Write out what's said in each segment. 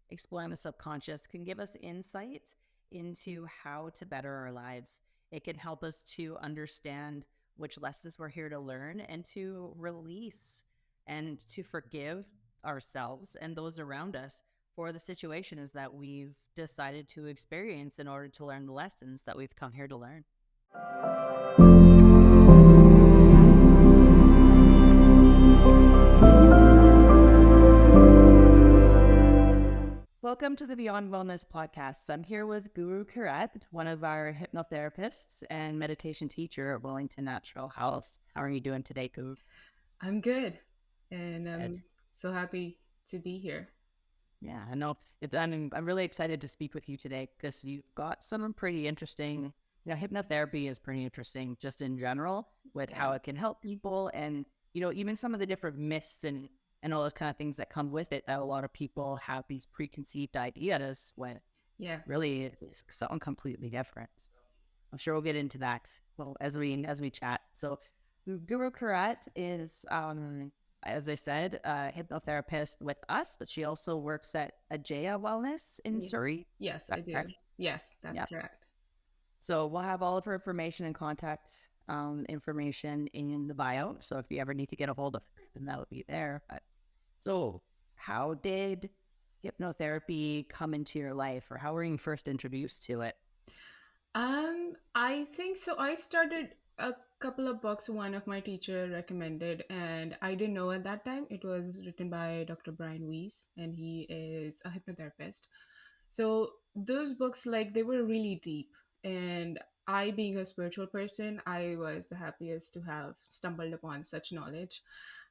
exploring the subconscious can give us insight into how to better our lives. It can help us to understand which lessons we're here to learn and to release and to forgive ourselves and those around us for the situations that we've decided to experience in order to learn the lessons that we've come here to learn. Welcome to the Beyond Wellness podcast. I'm here with Gurukirat, one of our hypnotherapists and meditation teacher at Wellington Natural Health. How are you doing today, Guru? I'm good, and Good. I'm so happy to be here. Yeah, I know. I'm really excited to speak with you today because you've got some pretty interesting. Hypnotherapy is pretty interesting just in general with Yeah, how it can help people, and even some of the different myths and all those kind of things that come with it. That a lot of people have these preconceived ideas when yeah. really it's something completely different. So I'm sure we'll get into that as we chat. So Guru Karat is as I said, a hypnotherapist with us, but she also works at Ajaya Wellness in Ye- Surrey. Is Yes, I that do. correct? Yes, that's Yep. correct. So we'll have all of her information and contact information in the bio. So if you ever need to get a hold of her, then that would be there. So how did hypnotherapy come into your life, or how were you first introduced to it? I think so. I started a couple of books one of my teacher recommended, and I didn't know at that time it was written by Dr. Brian Weiss, and he is a hypnotherapist. So those books, like, they were really deep, and I, being a spiritual person, I was the happiest to have stumbled upon such knowledge.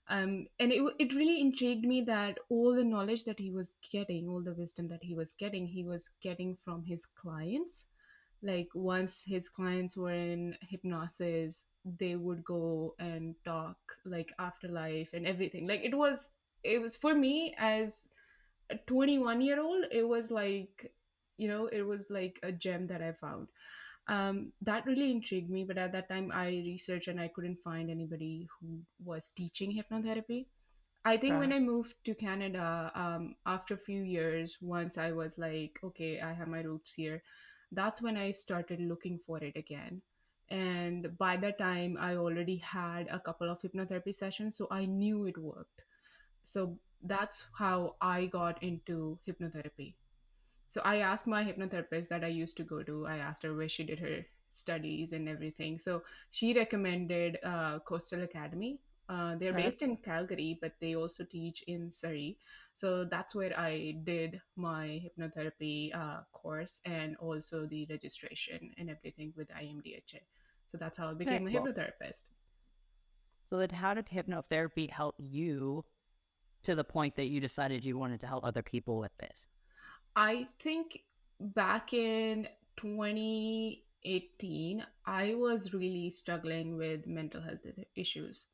And it really intrigued me that all the knowledge that he was getting, all the wisdom that he was getting from his clients. Like, once his clients were in hypnosis, they would go and talk like afterlife and everything. Like, it was for me as a 21-year-old, it was like, it was like a gem that I found. That really intrigued me, but at that time I researched and I couldn't find anybody who was teaching hypnotherapy. I think when Uh, I moved to Canada, after a few years, once I was like, okay, I have my roots here, that's when I started looking for it again. And by that time, I already had a couple of hypnotherapy sessions, so I knew it worked. So that's how I got into hypnotherapy. So I asked my hypnotherapist that I used to go to, I asked her where she did her studies and everything. So she recommended Coastal Academy. They're uh, based in Calgary, but they also teach in Surrey. So that's where I did my hypnotherapy course and also the registration and everything with IMDHA. So that's how I okay. became a Well, hypnotherapist. so then how did hypnotherapy help you to the point that you decided you wanted to help other people with this? I think back in 2018, I was really struggling with mental health issues.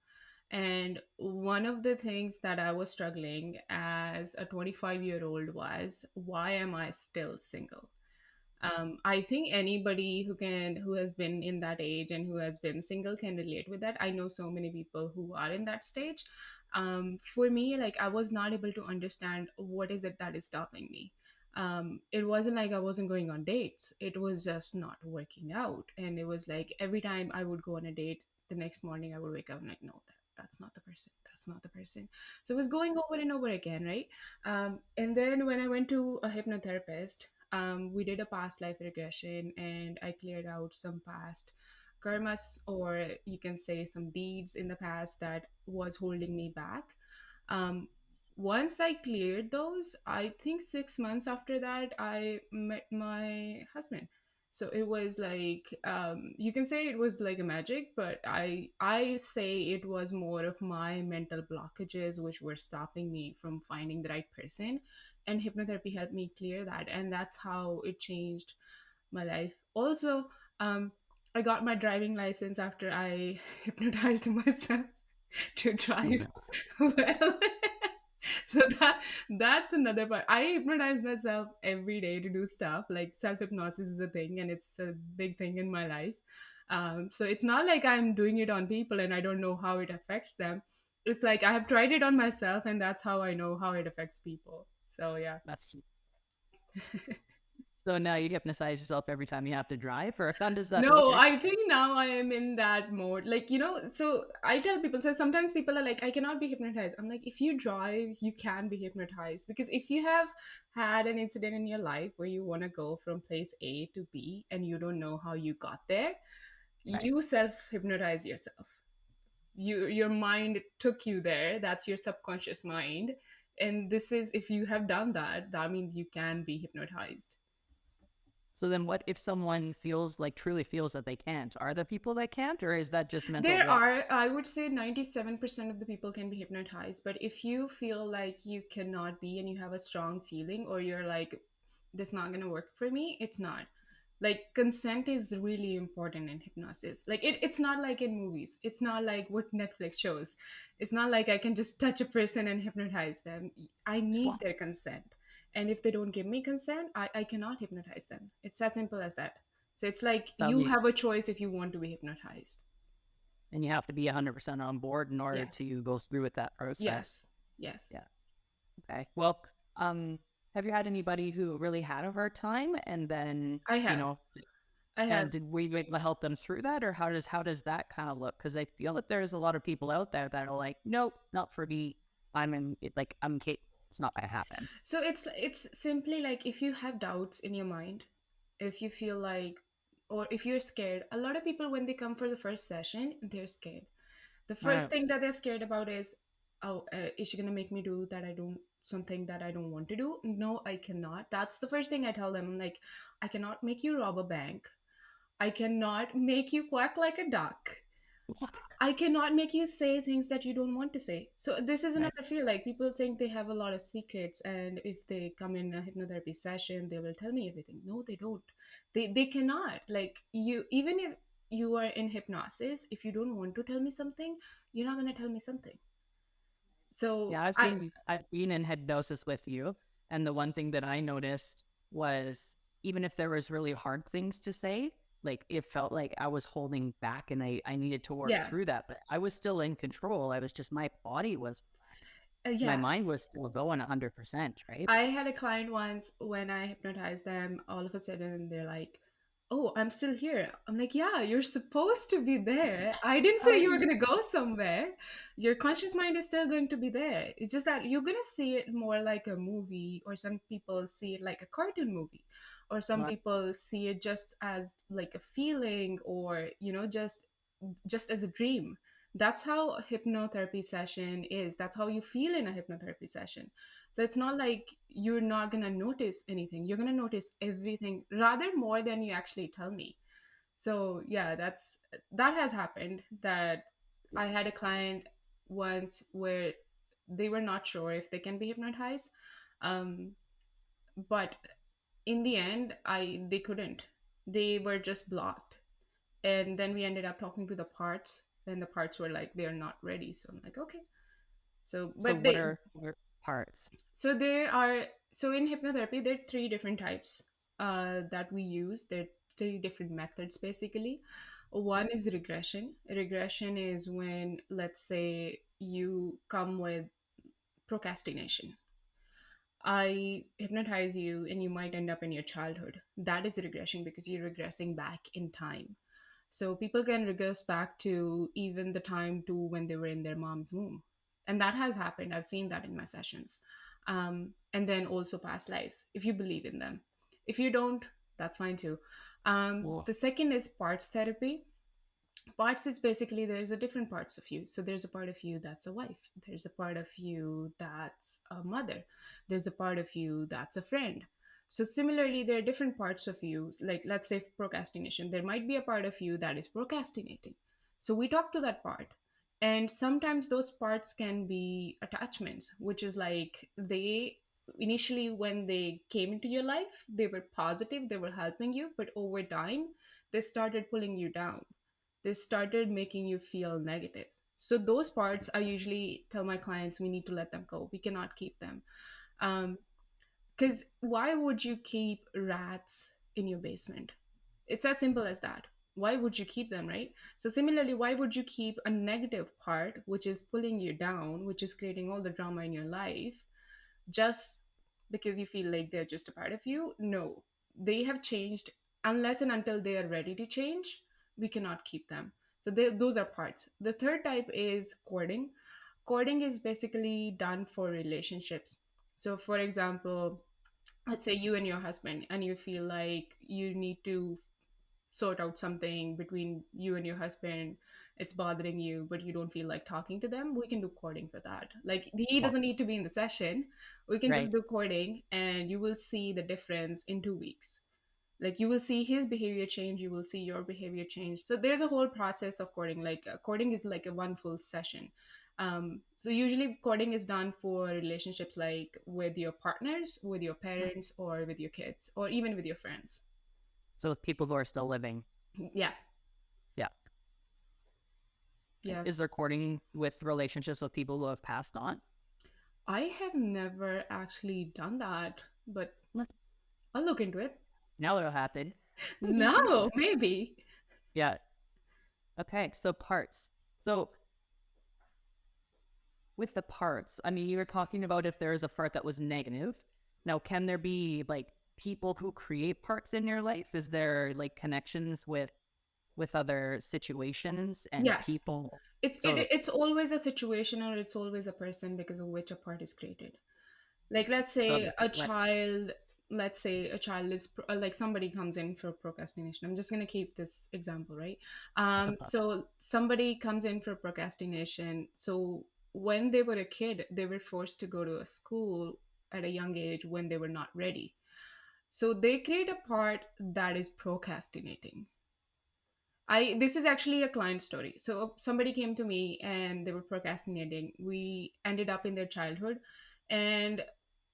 And one of the things that I was struggling as a 25-year-old was, why am I still single? I think anybody who has been in that age and who has been single can relate with that. I know so many people who are in that stage. For me, like, I was not able to understand what is it that is stopping me. It wasn't like I wasn't going on dates, it was just not working out. And it was like every time I would go on a date, the next morning I would wake up and like, no, that's not the person, that's not the person. So it was going over and over again, right? And then when I went to a hypnotherapist, we did a past life regression, and I cleared out some past karmas, or you can say some deeds in the past that was holding me back. um, Once I cleared those, I think 6 months after that I met my husband. So it was like, you can say it was like a magic, but I say it was more of my mental blockages which were stopping me from finding the right person, and hypnotherapy helped me clear that, and that's how it changed my life. Also, I got my driving license after I hypnotized myself to drive well. So that's another part. I hypnotize myself every day to do stuff. Like, self hypnosis is a thing, and it's a big thing in my life. So it's not like I'm doing it on people and I don't know how it affects them. It's like I have tried it on myself, and that's how I know how it affects people. So yeah. That's So now you hypnotize yourself every time you have to drive, or how does that No, work? I think now I am in that mode. Like, so I tell people, so sometimes people are like, I cannot be hypnotized. I'm like, if you drive, you can be hypnotized. Because if you have had an incident in your life where you want to go from place A to B and you don't know how you got there, Right. you self hypnotize yourself. Your mind took you there. That's your subconscious mind. And this is, if you have done that, that means you can be hypnotized. So then what if someone feels like truly feels that they can't? Are there people that can't, or is that just mental There are, blocks? I would say 97% of the people can be hypnotized, but if you feel like you cannot be and you have a strong feeling, or you're like, this not gonna work for me, it's not. Like, consent is really important in hypnosis. Like, it's not like in movies. It's not like what Netflix shows. It's not like I can just touch a person and hypnotize them. I need their consent. And if they don't give me consent, I cannot hypnotize them. It's as simple as that. So it's like So you you have a choice if you want to be hypnotized. and you have to be 100% on board in order Yes. to go through with that process. Yes. Yes. Yeah. Okay. Well, um, have you had anybody who really had a hard time and then, I have. I have. and did we be able to help them through that, or how does that kind of look? Because I feel that there's a lot of people out there that are like, nope, not for me. I'm capable. It's not gonna happen. So it's simply like, if you have doubts in your mind, if you feel like, or if you're scared, a lot of people when they come for the first session, they're scared. The first Right. thing that they're scared about is, oh, is she gonna make me do that? I don't something that I don't want to do. No, I cannot. That's the first thing I tell them. I'm like, I cannot make you rob a bank. I cannot make you quack like a duck. I cannot make you say things that you don't want to say. So this is another Nice. feel, like people think they have a lot of secrets, and if they come in a hypnotherapy session, they will tell me everything. No, they don't. They cannot. Like, you, even if you are in hypnosis, if you don't want to tell me something, you're not gonna tell me something. So Yeah, I've been in hypnosis with you, and the one thing that I noticed was even if there was really hard things to say, like it felt like I was holding back and I needed to work yeah, through that, but I was still in control. I was just my body was relaxed. My yeah. mind was still going 100%, right? I had a client once, when I hypnotized them, all of a sudden they're like, "Oh, I'm still here." I'm like, "Yeah, you're supposed to be there. I didn't say you were Right. going to go somewhere. Your conscious mind is still going to be there. It's just that you're going to see it more like a movie, or some people see it like a cartoon movie, or some Right. people see it just as like a feeling, or, just as a dream. That's how a hypnotherapy session is. That's how you feel in a hypnotherapy session. So it's not like you're not going to notice anything. You're going to notice everything, rather more than you actually tell me. So yeah, that has happened. That I had a client once where they were not sure if they can be hypnotized. Um, but in the end, I they couldn't. They were just blocked. And then we ended up talking to the parts, and the parts were like, they're not ready. So I'm like, okay. So So but they what are parts? So there are, so in hypnotherapy there are three different types that we use. There are three different methods basically. One is regression. Regression is when, let's say, you come with procrastination. I hypnotize you and you might end up in your childhood. That is regression, because you're regressing back in time. So people can regress back to even the time to when they were in their mom's womb. And that has happened. I've seen that in my sessions. And then also past lives, if you believe in them. If you don't, that's fine too. Well, The second is parts therapy. Parts is basically, there's a different parts of you. So there's a part of you that's a wife, there's a part of you that's a mother, there's a part of you that's a friend. So similarly, there are different parts of you. Like, let's say procrastination, there might be a part of you that is procrastinating. So we talk to that part. And sometimes those parts can be attachments, which is like, they initially, when they came into your life, they were positive, they were helping you, but over time they started pulling you down. They started making you feel negative. So those parts, I usually tell my clients, we need to let them go. We cannot keep them. Because why would you keep rats in your basement? It's as simple as that. Why would you keep them, right? So similarly, why would you keep a negative part, which is pulling you down, which is creating all the drama in your life, just because you feel like they're just a part of you. No, they have changed. Unless and until they are ready to change, we cannot keep them. So those are parts. The third type is courting. Courting is basically done for relationships. So, for example, let's say you and your husband, and you feel like you need to sort out something between you and your husband. It's bothering you, but you don't feel like talking to them. We can do courting for that. Like, he Well, doesn't need to be in the session. We can just right. do courting, and you will see the difference in 2 weeks. Like, you will see his behavior change, you will see your behavior change. So there's a whole process of courting. Like, courting is like a one full session. So usually courting is done for relationships, like with your partners, with your parents, or with your kids, or even with your friends. So with people who are still living, Yeah. yeah. Yeah. Is there courting with relationships with people who have passed on? I have never actually done that, but Look, I'll look into it. now it'll happen. No, maybe. Yeah. Okay. So parts. So with the parts, I mean, you were talking about if there is a part that was negative. Now, can there be like people who create parts in your life? Is there like connections with other situations and Yes. people? It's So it's always a situation, or it's always a person because of which a part is created. Like, so what let's say a child is like, somebody comes in for procrastination. I'm just going to keep this example, right? the parts? So somebody comes in for procrastination. So when they were a kid, they were forced to go to a school at a young age when they were not ready. So they create a part that is procrastinating. I This is actually a client story. So somebody came to me and they were procrastinating. We ended up in their childhood, and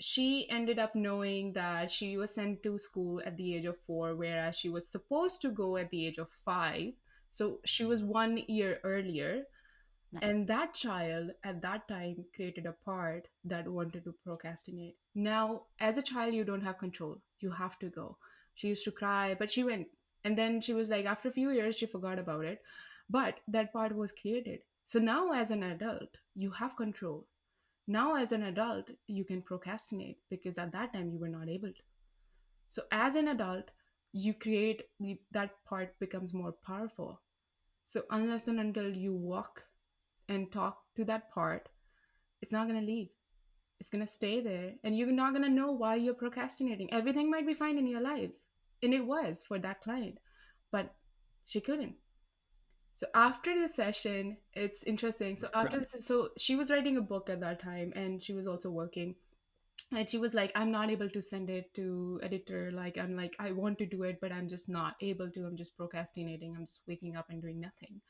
she ended up knowing that she was sent to school at the age of 4, whereas she was supposed to go at the age of 5. So she was 1 year earlier, and that child at that time created a part that wanted to procrastinate. Now, as a child, you don't have control. You have to go. She used to cry, but she went. And then she was like, after a few years, she forgot about it. But that part was created. So now, as an adult, you have control. Now, as an adult, you can procrastinate because at that time you were not able to. So, as an adult, you create that part becomes more powerful. So, unless and until you walk and talk to that part, it's not going to leave. It's going to stay there. And you're not going to know why you're procrastinating. Everything might be fine in your life. And it was for that client. But she couldn't. So after the session, it's interesting. So after Right. this, so she was writing a book at that time, and she was also working. And she was like, I'm not able to send it to editor. Like, I'm like, I want to do it, but I'm just not able to. I'm just procrastinating. I'm just waking up and doing nothing.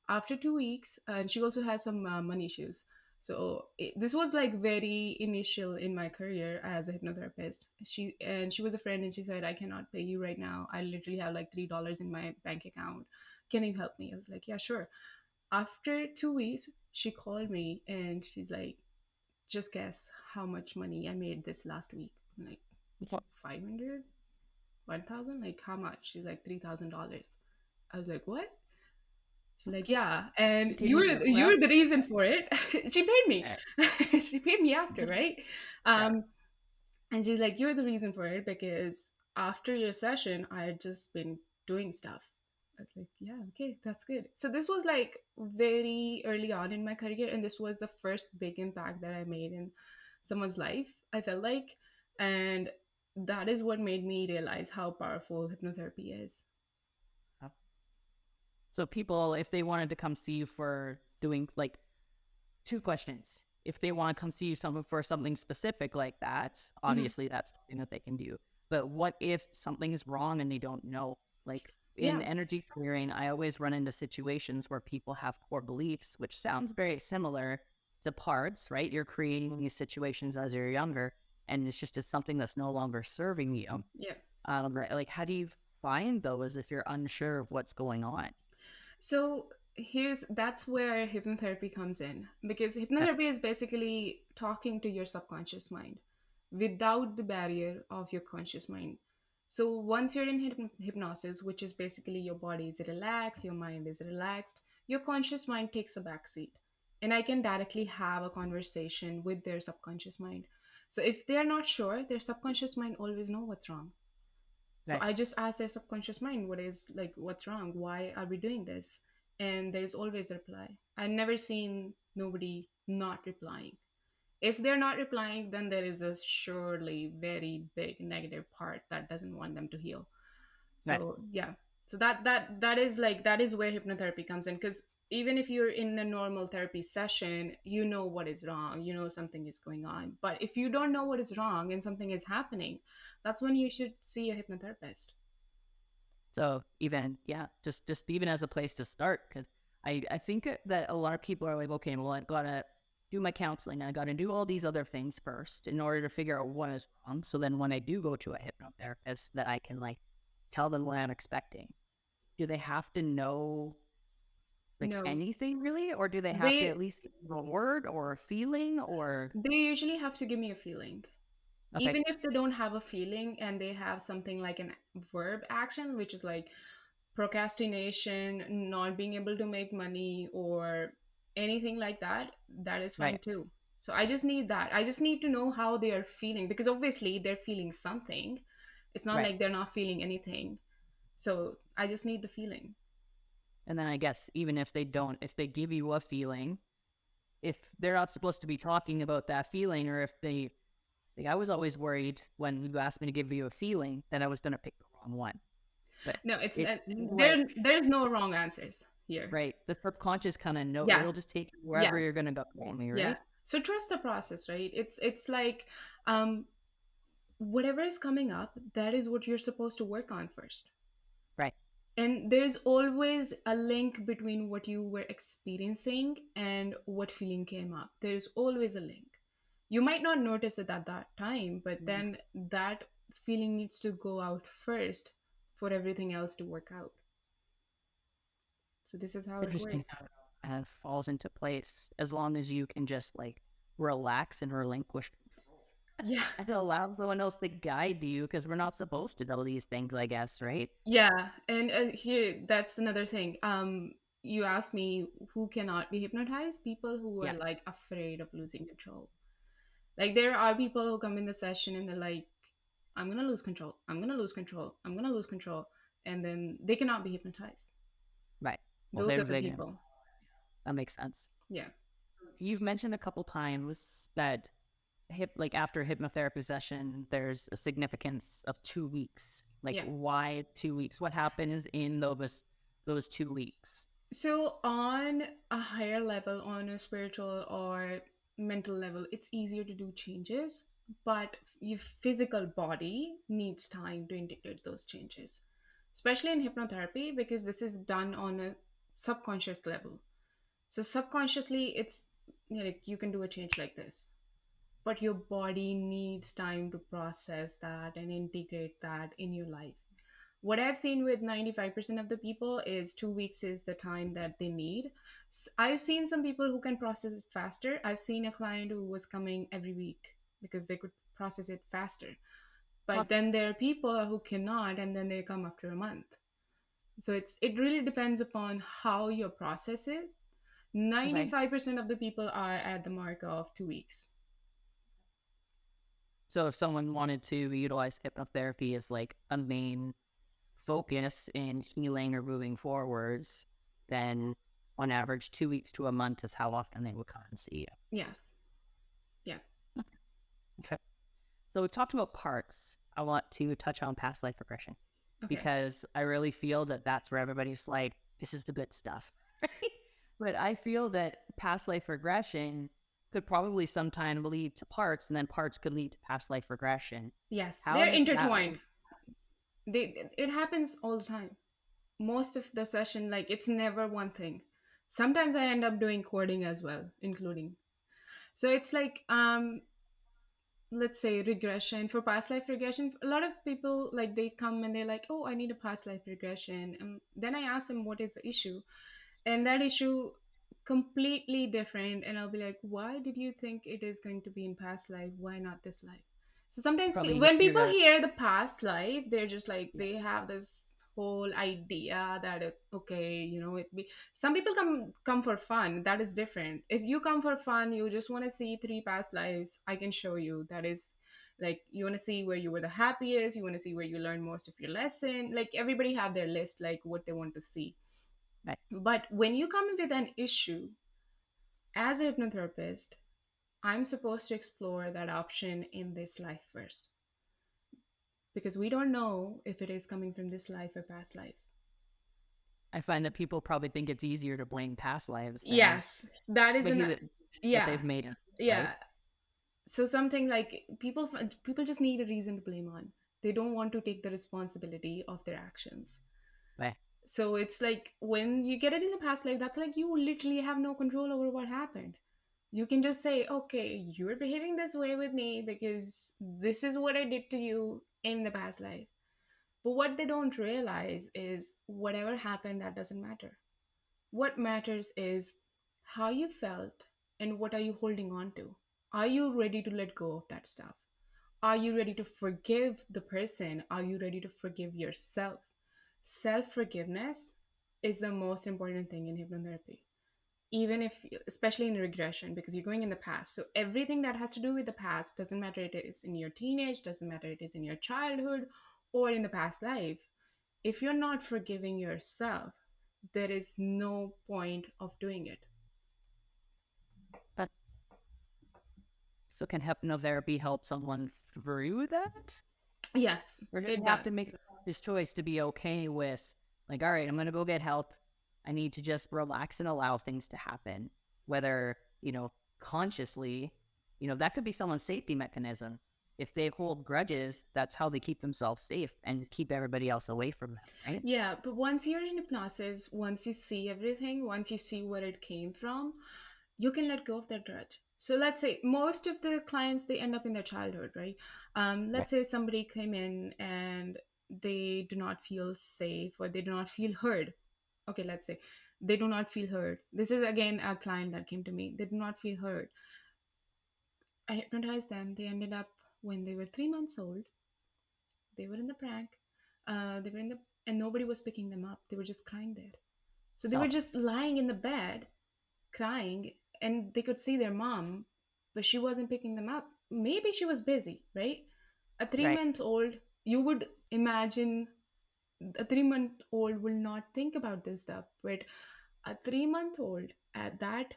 After 2 weeks, and she also has some money issues. So this was like very initial in my career as a hypnotherapist. She was a friend, and she said, I cannot pay you right now. I literally have like $3 in my bank account. Can you help me? I was like, yeah, sure. After 2 weeks, she called me and she's like, just guess how much money I made this last week. I'm like, 500, 1,000? Like, how much? She's like, $3,000. I was like, what? She's like, yeah, and Can you do you're that? the reason for it. She paid me. Eh, She paid me after, right? yeah. Um, and she's like, you're the reason for it because after your session, I had just been doing stuff. I was like, yeah, okay, that's good. So this was like very early on in my career, and this was the first big impact that I made in someone's life, I felt like. And that is what made me realize how powerful hypnotherapy is. So people, if they wanted to come see you for doing like two questions, if they want to come see you something for something specific like that, Mhm. obviously that's something that they can do. But what if something is wrong and they don't know? Like in Yeah, energy clearing, I always run into situations where people have core beliefs, which sounds very similar to parts, right? You're creating these situations as you're younger, and it's something that's no longer serving you. yeah. Right? Like, how do you find those if you're unsure of what's going on? So here's that's where hypnotherapy comes in, because Yeah. hypnotherapy is basically talking to your subconscious mind without the barrier of your conscious mind. So once you're in hypnosis, which is basically your body is relaxed, your mind is relaxed, your conscious mind takes a back seat, and I can directly have a conversation with their subconscious mind. So if they're not sure, their subconscious mind always know what's wrong. So Right. I just ask their subconscious mind, what is like, what's wrong? Why are we doing this? And there's always a reply. I've never seen nobody not replying. If they're not replying, then there is a surely very big negative part that doesn't want them to heal. Right. So yeah, so that is like, that is where hypnotherapy comes in, because even if you're in a normal therapy session, you know what is wrong, you know something is going on. But if you don't know what is wrong and something is happening, that's when you should see a hypnotherapist. So even, yeah, just even as a place to start, because I think that a lot of people are like, okay, well, I've got to do my counseling. I got to do all these other things first in order to figure out what is wrong. So then when I do go to a hypnotherapist, that I can like tell them what I'm expecting. Do they have to know like No, anything really, or do they have to at they least give a word or a feeling or they usually have to give me a feeling. okay, Even if they don't have a feeling and they have something like an verb action, which is like procrastination, not being able to make money, or anything like that, that is fine right, too. So I just need that. I just need to know how they are feeling, because obviously they're feeling something. It's not right? like they're not feeling anything. So I just need the feeling. And then I guess even if they don't, if they give you a feeling, if they're not supposed to be talking about that feeling, or if they, like, I was always worried when you asked me to give you a feeling that I was going to pick the wrong one. But No, it's it seemed like, there's no wrong answers here. right, the subconscious kind of know, Yes. it'll just take you wherever Yes. you're going to go for me, Yeah. right? So trust the process, right? It's like, um whatever is coming up, that is what you're supposed to work on first. Right. And there's always a link between what you were experiencing and what feeling came up. There's always a link. You might not notice it at that time, but Mhm. then that feeling needs to go out first for everything else to work out. So this is how it Interesting works. how it all kind of falls into place as long as you can just like relax and relinquish control. Yeah. And allow someone else to guide you because we're not supposed to know these things, I guess, right? Yeah, and here that's another thing. You asked me who cannot be hypnotized. People who are Yeah. like afraid of losing control. Like there are people who come in the session and they're like, "I'm gonna lose control. I'm gonna lose control. I'm gonna lose control," and then they cannot be hypnotized. Right. Well, Those are the they can. people. That makes sense. Yeah, You've mentioned a couple times that like after a hypnotherapy session, there's a significance of 2 weeks. Like, yeah. why 2 weeks? What happens in those 2 weeks? So on a higher level, on a spiritual or mental level, it's easier to do changes, but your physical body needs time to integrate those changes, especially in hypnotherapy, because this is done on a subconscious level. So subconsciously, it's, you know, like you can do a change like this, but your body needs time to process that and integrate that in your life. What I've seen with 95% of the people is 2 weeks is the time that they need. I've seen some people who can process it faster. I've seen a client who was coming every week because they could process it faster. Well, But then there are people who cannot, and then they come after a month. So it really depends upon how you process it. okay. 95% of the people are at the mark of 2 weeks. So if someone wanted to utilize hypnotherapy as like a main focus in healing or moving forwards, then on average 2 weeks to a month is how often they would come and see Yes. Yeah. you. Okay. So we've talked about parts. I want to touch on past life regression Okay. because I really feel that that's where everybody's like, this is the good stuff. But I feel that past life regression could probably sometime lead to parts, and then parts could lead to past life regression. Yes. How They're does that? intertwined. It happens all the time. Most of the session, like it's never one thing. Sometimes I end up doing coding as well, including. So it's like, let's say regression, for past life regression, a lot of people, like they come and they're like, oh, I need a past life regression, and then I ask them what is the issue, and that issue completely different, and I'll be like, why did you think it is going to be in past life, why not this life? So sometimes Probably when you're people the hear the past life, they're just like, yeah, they have this whole idea that okay, you know, it be some people come for fun. That is different. If you come for fun, you just want to see three past lives, I can show you. That is like, you want to see where you were the happiest, you want to see where you learned most of your lesson. Like everybody have their list, like what they want to see. Right. But when you come in with an issue, as a hypnotherapist, I'm supposed to explore that option in this life first, because we don't know if it is coming from this life or past life. I find that people probably think it's easier to blame past lives than Yes, that is making an, it what yeah, they've made it, right? yeah. So something like people just need a reason to blame on. They don't want to take the responsibility of their actions. Right. So it's like when you get it in the past life, that's like you literally have no control over what happened. You can just say, okay, you're behaving this way with me because this is what I did to you in the past life. But what they don't realize is whatever happened, that doesn't matter. What matters is how you felt and what are you holding on to. Are you ready to let go of that stuff? Are you ready to forgive the person? Are you ready to forgive yourself? Self forgiveness is the most important thing in hypnotherapy, even if, especially in regression, because you're going in the past. So everything that has to do with the past, doesn't matter it is in your teenage, doesn't matter it is in your childhood or in the past life, if you're not forgiving yourself, there is no point of doing it. But so can hypnotherapy help someone through that? Yes, Or do it they have does. to make this choice to be okay with, like, all right, I'm going to go get help. I need to just relax and allow things to happen, whether, consciously, that could be someone's safety mechanism. If they hold grudges, that's how they keep themselves safe and keep everybody else away from them, right? Yeah, but once you're in hypnosis, once you see everything, once you see where it came from, you can let go of that grudge. So let's say most of the clients, they end up in their childhood, right? Right. Let's say somebody came in and they do not feel safe or they do not feel heard. Okay, let's say they do not feel heard. This is again a client that came to me. They do not feel heard. I hypnotized them. They ended up, when they were 3 months old, they were in the prank. They were in the, and nobody was picking them up. They were just crying there. So they were So, just lying in the bed, crying, and they could see their mom, but she wasn't picking them up. Maybe she was busy, right? A three right. month old, you would imagine a 3 month old will not think about this stuff, but a 3 month old at that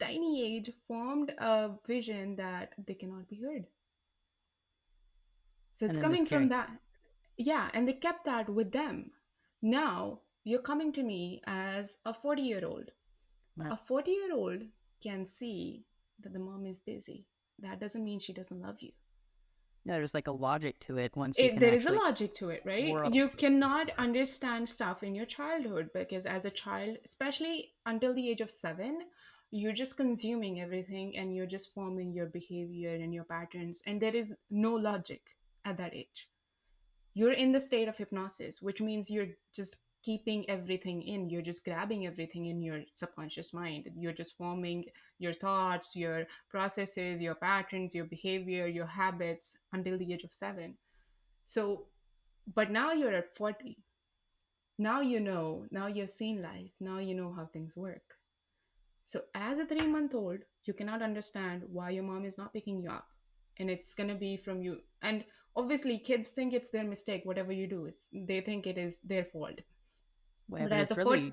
tiny age formed a vision that they cannot be heard. So And it's then just coming from carry. that. Yeah, and they kept that with them. Now you're coming to me as a 40-year old. But A 40-year old can see that the mom is busy. That doesn't mean she doesn't love you. yeah, there's like a logic to it once you can There is a actually logic to it, right? world. You cannot understand stuff in your childhood because as a child, especially until the age of 7, you're just consuming everything and you're just forming your behavior and your patterns, and there is no logic at that age. You're in the state of hypnosis, which means you're just keeping everything in. You're just grabbing everything in your subconscious mind. You're just forming your thoughts, your processes, your patterns, your behavior, your habits until the age of 7. So, but now you're at 40. Now you know, now you've seen life, now you know how things work. So, as a 3 month old, you cannot understand why your mom is not picking you up. And it's going to be from you. And obviously, kids think it's their mistake, whatever you do, they think it is their fault. Yeah, But but as a it's foot, really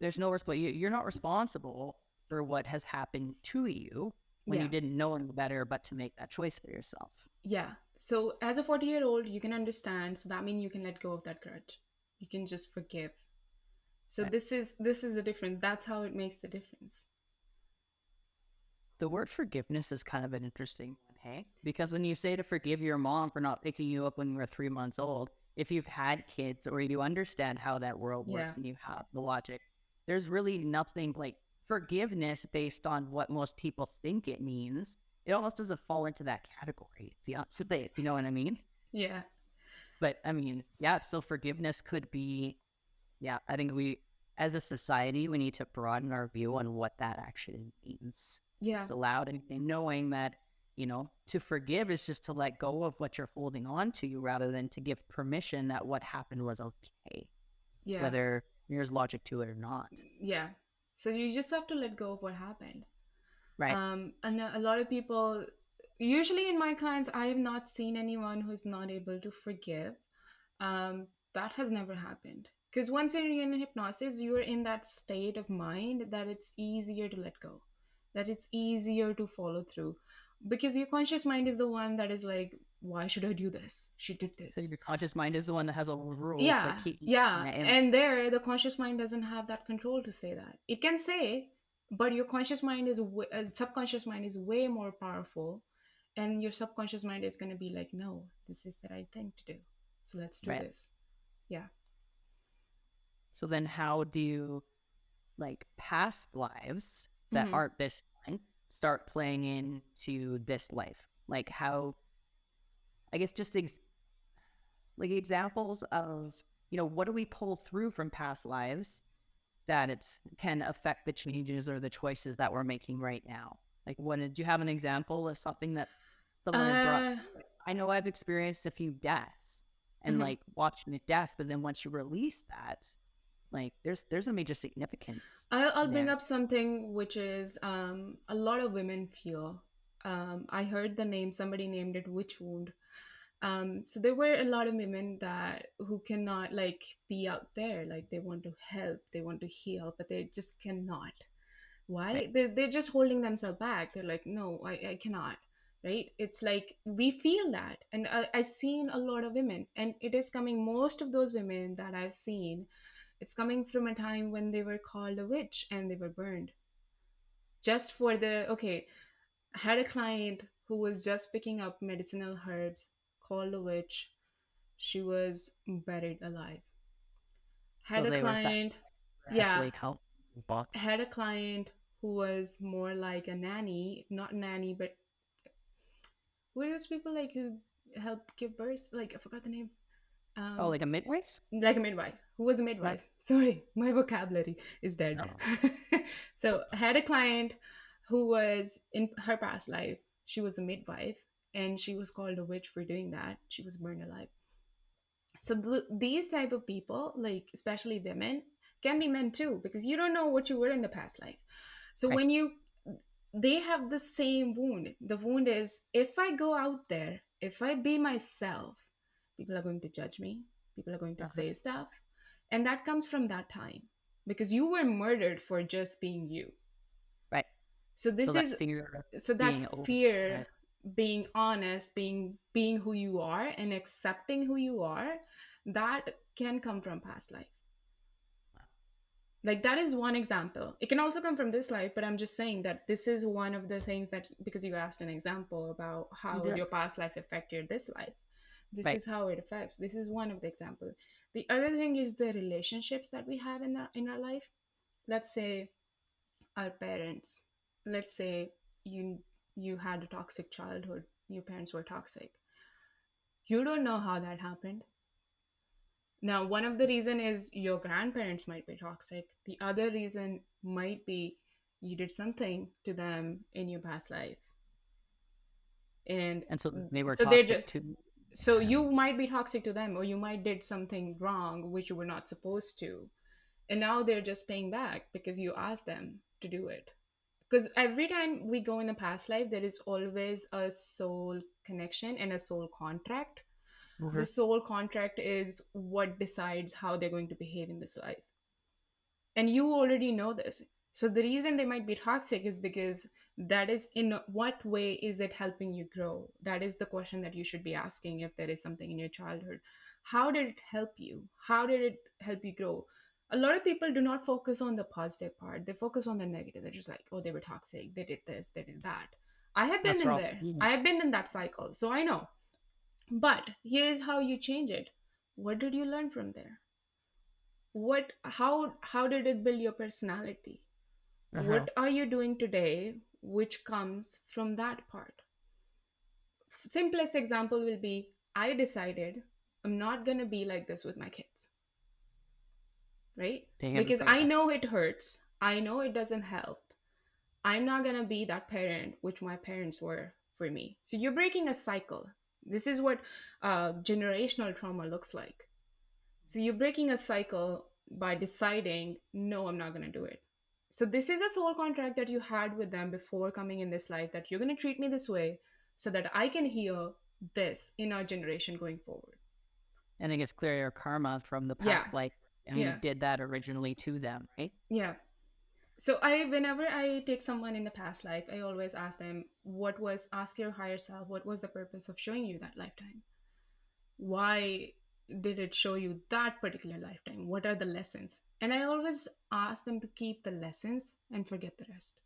there's no you're not responsible for what has happened to you when you yeah, didn't know any better, but to make that choice for yourself. yeah. So, as a 40-year-old, you can understand. So, that means you can let go of that grudge. You can just forgive. So, Right. this is the difference. That's how it makes the difference. The word forgiveness is kind of an interesting one, hey? Because when you say to forgive your mom for not picking you up when you were 3 months old, if you've had kids or you understand how that world Yeah, works and you have the logic, there's really nothing like forgiveness based on what most people think it means. It almost doesn't fall into that category. The opposite, you know what I mean? yeah, But I mean, yeah, so forgiveness could be, yeah, I think as a society, we need to broaden our view on what that actually means. yeah. Just allowed and knowing that To forgive is just to let go of what you're holding on to rather than to give permission that what happened was okay, Yeah. whether there's logic to it or not. Yeah. So you just have to let go of what happened. Right. And a lot of people, usually in my clients, I have not seen anyone who's not able to forgive. That has never happened. Because once you're in hypnosis, you're in that state of mind that it's easier to let go, that it's easier to follow through. Because your conscious mind is the one that is like, why should I do this? She did So this. your conscious mind is the one that has all the rules that Yeah, keep you yeah. and And there, the conscious mind doesn't have that control to say that. It can say, but your conscious mind is, subconscious mind is way more powerful. And your subconscious mind is going to be like, no, this is the right thing to do. So let's do right. this. Yeah. So then how do like past lives that Mm-hmm. aren't this time start playing into this life? Like how, I guess, just like examples of, what do we pull through from past lives that it can affect the changes or the choices that we're making right now? Like, what did you have an example of something that someone had brought Uh, through? I know I've experienced a few deaths and mhm. like watching a death, but then once you release that, like there's a major significance I'll bring there. up something which is a lot of women feel. I heard the name, somebody named it witch wound. So there were a lot of women that who cannot like be out there, like they want to help, they want to heal, but they just cannot. Right. Why? They're just holding themselves back. They're like, no, I cannot. Right? It's like we feel that. And I've seen a lot of women, and it is coming, most of those women that I've seen, it's coming from a time when they were called a witch and they were burned. Just for the, okay, I had a client who was just picking up medicinal herbs, called a witch. She was buried alive. So Had a they were client, yeah, actually help box. had a client who was more like a nanny, not nanny, but what are those people like who help give birth? Like I forgot the name. Oh, Um, like a midwife? like a midwife. Who was a Not. midwife? Sorry, my vocabulary is dead. Oh, So I had a client who was in her past life. She was a midwife, and she was called a witch for doing that. She was burned alive. So these type of people, like especially women, can be men too, because you don't know what you were in the past life. So right. when you, they have the same wound. The wound is, if I go out there, if I be myself, people are going to judge me, people are going to Uh-huh. say stuff. And that comes from that time, because you were murdered for just being you. Right. So So this that is, fear of so that being over. fear, being honest, being who you are and accepting who you are, that can come from past life. Like that is one example. It can also come from this life, but I'm just saying that this is one of the things that, because you asked an example about You how did. your past life affected this life, this Right. is how it affects. This is one of the example. The other thing is the relationships that we have in our life. Let's say our parents. Let's say you had a toxic childhood, your parents were toxic. You don't know how that happened. Now, one of the reason is your grandparents might be toxic. The other reason might be you did something to them in your past life. And And so they were so they're toxic just, too. so you And might be toxic to them, or you might did something wrong which you were not supposed to. And now they're just paying back because you asked them to do it. Because every time we go in the past life, there is always a soul connection and a soul contract. The Mhm. soul contract is what decides how they're going to behave in this life, and you already know this. So the reason they might be toxic is because that is, in what way is it helping you grow? That is the question that you should be asking. If there is something in your childhood, how did it help you? How did it help you grow? A lot of people do not focus on the positive part, they focus on the negative. They're just like, oh, they were toxic, they did this, they did that. I have been That's in wrong. there, I have been in that cycle, so I know. But here's how you change it. What did you learn from there? What, how did it build your personality? Uh-huh. What are you doing today which comes from that part? Simplest example will be, I decided I'm not going to be like this with my kids, right? They have a Because great I lesson. know it hurts, I know it doesn't help. I'm not going to be that parent which my parents were for me. So you're breaking a cycle. This is what generational trauma looks like. So you're breaking a cycle by deciding, no, I'm not going to do it. So this is a soul contract that you had with them before coming in this life, that you're going to treat me this way so that I can heal this in our generation going forward. And it gets clear your karma from the Yeah. past life, and you Yeah. did that originally to them, right? Yeah. So whenever I take someone in the past life, I always ask them, ask your higher self, what was the purpose of showing you that lifetime? Why did it show you that particular lifetime? What are the lessons? And I always ask them to keep the lessons and forget the rest.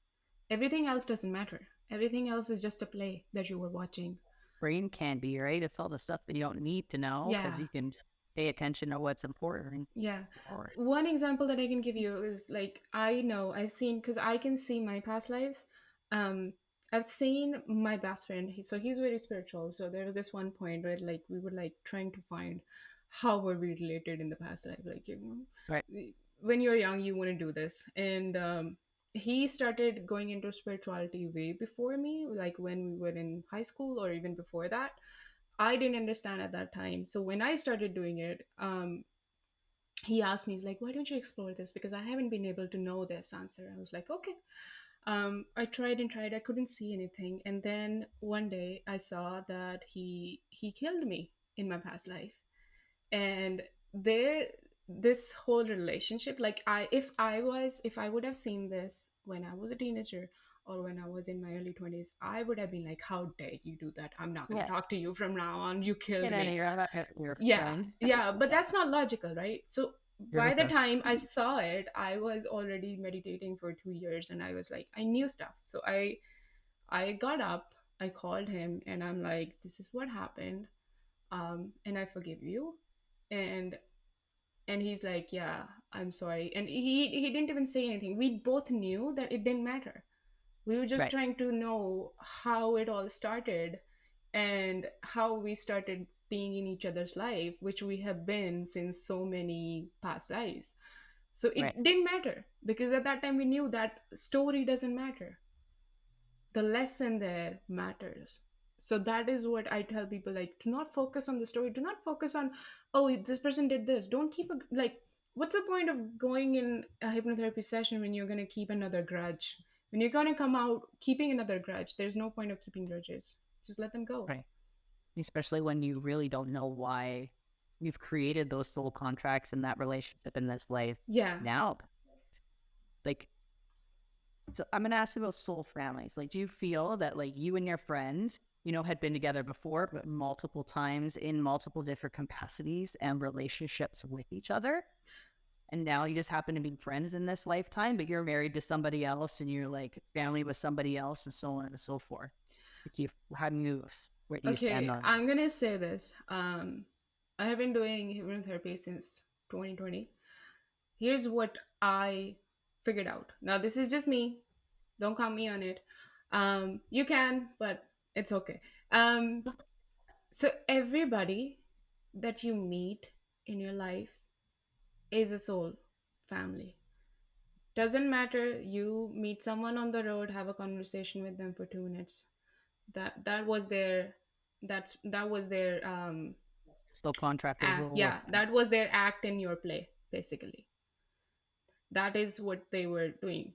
Everything else doesn't matter. Everything else is just a play that you were watching. Brain candy, right? It's all the stuff that you don't need to know because Yeah. you can pay attention to what's important. Yeah. Or One example that I can give you is like, I know I've seen, because I can see my past lives. Um, I've seen my best friend. So he's very spiritual. So there was this one point where like we were like trying to find how were we related in the past life. Like, right, when you're young, you want to do this. And he started going into spirituality way before me, like when we were in high school or even before that. I didn't understand at that time. So when I started doing it, he asked me, he's like, why don't you explore this, because I haven't been able to know this answer. I was like, okay. I tried and tried, I couldn't see anything. And then one day I saw that he killed me in my past life. And there, this whole relationship, like, if I would have seen this when I was a teenager or when I was in my early 20s, I would have been like, how dare you do that, I'm not going to yeah. talk to you from now on, you And killed then me. you're not your Yeah. friend. Yeah, but that's not logical, right? So You're by the the best. time I saw it, I was already meditating for 2 years, and I was like, I knew stuff. So I got up, I called him, and I'm like, this is what happened, and I forgive you. And and he's like, yeah, I'm sorry. And he didn't even say anything. We both knew that it didn't matter. We were just Right, trying to know how it all started and how we started being in each other's life, which we have been since so many past lives. So right. it didn't matter, because at that time we knew that story doesn't matter, the lesson there matters. So that is what I tell people, like, do not focus on the story, do not focus on, oh, this person did this. Don't keep a, like, what's the point of going in a hypnotherapy session when you're going to keep another grudge, when you're going to come out keeping another grudge? There's no point of keeping grudges, just let them go. Right. Especially when you really don't know why you've created those soul contracts in that relationship in this life Yeah. now. Like, so I'm going to ask you about soul families. Like, do you feel that like you and your friend, had been together before, but multiple times in multiple different capacities and relationships with each other? And now you just happen to be friends in this lifetime, but you're married to somebody else and you're like family with somebody else and so on and so forth. Like where do you stand Okay, on that? I'm gonna say this. I have been doing hypnotherapy since 2020. Here's what I figured out. Now, this is just me. Don't count me on it. You can, but it's okay. Um, so everybody that you meet in your life is a soul family. Doesn't matter. You meet someone on the road, have a conversation with them for 2 minutes. That was their that was their Still contracted rule with yeah, that was their act in your play, basically. That is what they were doing.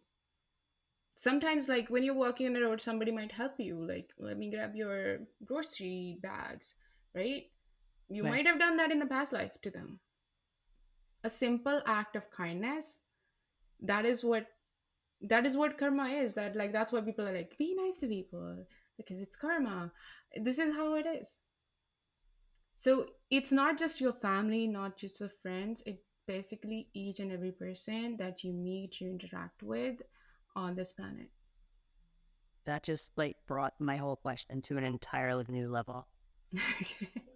Sometimes, like, when you're walking on the road, somebody might help you, like, let me grab your grocery bags, right? You right. might have done that in the past life to them. A simple act of kindness, that is what karma is. That, like, that's why people are like, be nice to people, because it's karma. This is how it is. So it's not just your family, not just your friends. It basically each and every person that you meet, you interact with on this planet. That just like brought my whole question to an entirely new level.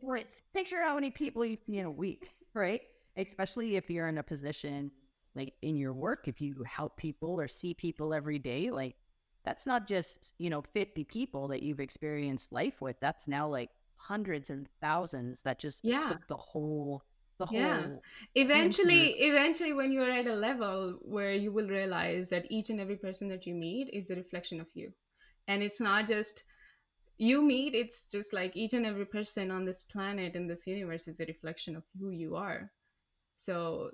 Right. Picture how many people you see in a week, right? Especially if you're in a position like in your work, if you help people or see people every day, like that's not just, 50 people that you've experienced life with. That's now like hundreds and thousands that just Yeah, took the yeah. whole Eventually, year. when you're at a level where you will realize that each and every person that you meet is a reflection of you. And it's not just You meet, it's just like each and every person on this planet in this universe is a reflection of who you are. So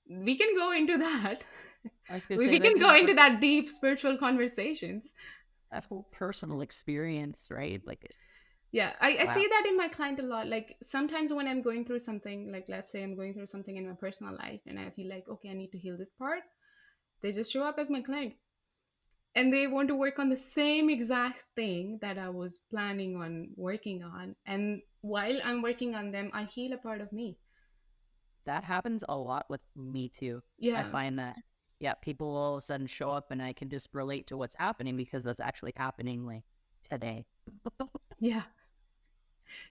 we can go into that. I was gonna we say we that can you go have into that deep spiritual conversations. that whole personal experience, right? Like, Yeah, I wow, see that in my client a lot. Like sometimes when I'm going through something, like let's say I'm going through something in my personal life and I feel like, okay, I need to heal this part, they just show up as my client and they want to work on the same exact thing that I was planning on working on. And while I'm working on them, I heal a part of me. that happens a lot with me too. I Yeah, find that, yeah, people all of a sudden show up and I can just relate to what's happening because that's actually happening like today. yeah,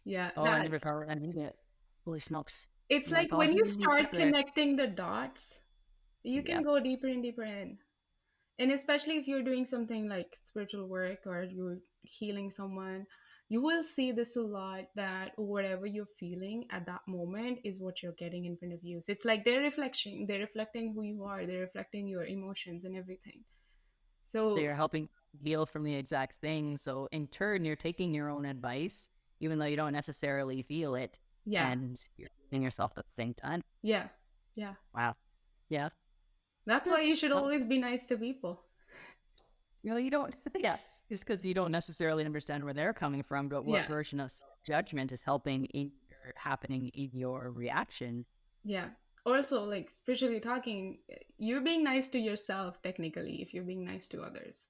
yeah. Oh, I That never thought I need it. Holy smokes. it's I'm like like, oh, when he you didn't start there. connecting the dots, you can Yep. go deeper and deeper in. And especially if you're doing something like spiritual work or you're healing someone, you will see this a lot, that whatever you're feeling at that moment is what you're getting in front of you. So it's like they're reflecting who you are, they're reflecting your emotions and everything. So So you're helping heal from the exact thing. So in turn, you're taking your own advice, even though you don't necessarily feel it, yeah, and you're healing yourself at the same time. yeah, yeah. Wow. Yeah. That's why you should Well, always be nice to people. you don't, yeah, just because you don't necessarily understand where they're coming from, but what Yeah, version of judgment is helping in happening in your reaction. yeah. Also, like spiritually talking, you're being nice to yourself technically if you're being nice to others.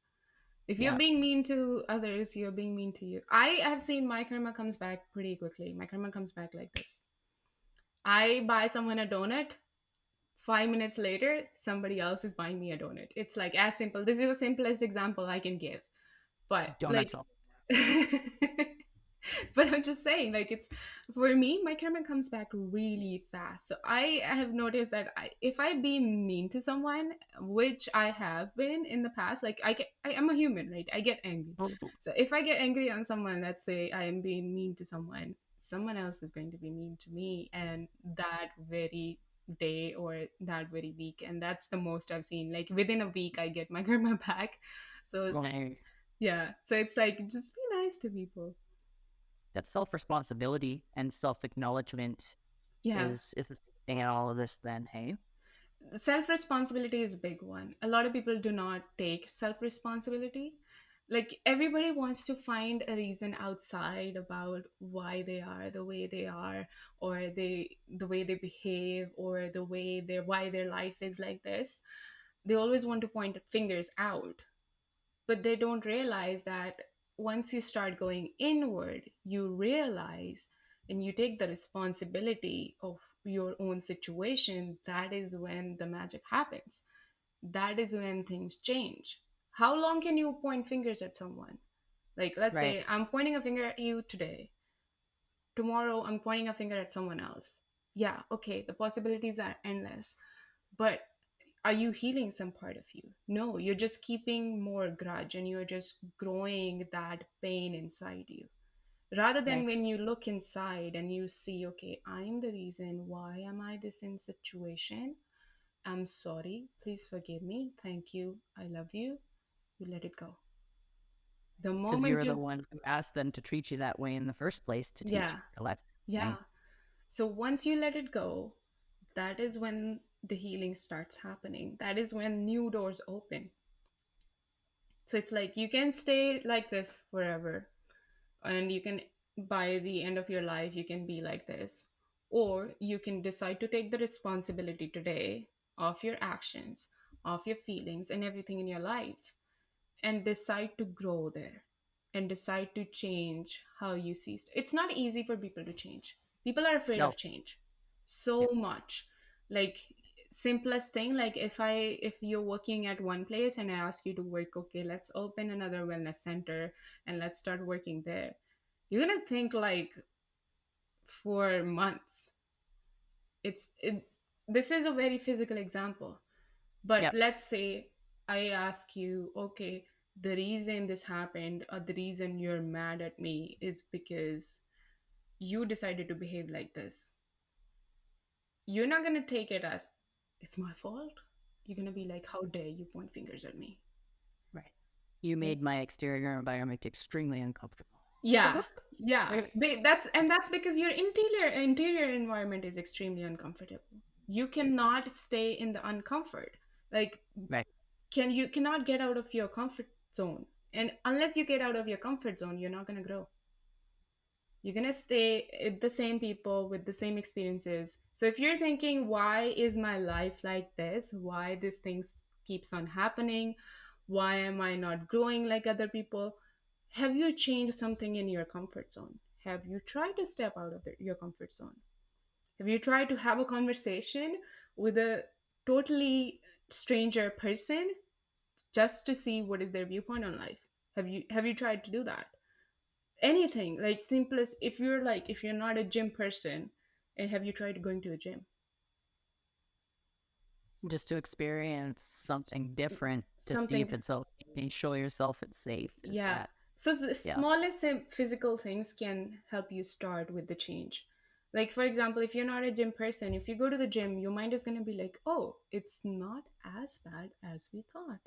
If you're Yeah. being mean to others, you're being mean to you. I have seen my karma comes back pretty quickly. My karma comes back like this. I buy someone a donut. 5 minutes later, somebody else is buying me a donut. It's like as simple. This is the simplest example I can give. But like Donuts all. but I'm just saying, like it's for me, my karma comes back really fast. So I have noticed that if I be mean to someone, which I have been in the past, like I am a human, right? I get angry. So if I get angry on someone, let's say I am being mean to someone else is going to be mean to me, and that very day or that very week, and that's the most I've seen. Like within a week, I get my karma back. So Right. yeah, so it's like just be nice to people. That self responsibility and self acknowledgement Yeah, is the thing in all of this. Then, hey, self responsibility is a big one. A lot of people do not take self responsibility. Like everybody wants to find a reason outside about why they are the way they are, or the way they behave, or the way their why their life is like this. They always want to point fingers out, but they don't realize that once you start going inward, you realize and you take the responsibility of your own situation. That is when the magic happens. That is when things change. How long can you point fingers at someone? Like, let's right? say I'm pointing a finger at you today. Tomorrow, I'm pointing a finger at someone else. Yeah, okay, the possibilities are endless. But are you healing some part of you? No, you're just keeping more grudge and you're just growing that pain inside you. Rather than Right. when you look inside and you see, okay, I'm the reason why am I this in situation? I'm sorry. Please forgive me. Thank you. I love you. You let it go. The Because moment you're the you, one who asked them to treat you that way in the first place to teach yeah, you a lesson. yeah. Right? So once you let it go, that is when the healing starts happening. That is when new doors open. So it's like you can stay like this forever, and you can, by the end of your life, you can be like this. Or you can decide to take the responsibility today of your actions, of your feelings, and everything in your life, and decide to grow there and decide to change how you see it's not easy for people to change. People are afraid No. of change so Yep. much. Like simplest thing, like if you're working at one place and I ask you to work, okay, let's open another wellness center and let's start working there, you're gonna think like for months. This is a very physical example. But Yep. let's say I ask you, okay, the reason this happened or the reason you're mad at me is because you decided to behave like this. You're not going to take it as it's my fault. You're going to be like, how dare you point fingers at me? Right. You Right? made my exterior environment extremely uncomfortable. Yeah, yeah. That's because your interior environment is extremely uncomfortable. You cannot stay in the uncomfort. Like, Right. you cannot get out of your comfort zone. And unless you get out of your comfort zone, you're not gonna grow. You're gonna stay with the same people with the same experiences. So if you're thinking, why is my life like this? Why these things keeps on happening? Why am I not growing like other people? Have you changed something in your comfort zone? Have you tried to step out of your comfort zone? Have you tried to have a conversation with a totally stranger person just to see what is their viewpoint on life? Have you tried to do that? Anything like simplest, if you're not a gym person, and have you tried going to a gym? Just to experience something different to see if Something. it's okay and show yourself it's safe. Is Yeah. that, So the yes. smallest physical things can help you start with the change. Like, for example, if you're not a gym person, if you go to the gym, your mind is going to be like, oh, it's not as bad as we thought,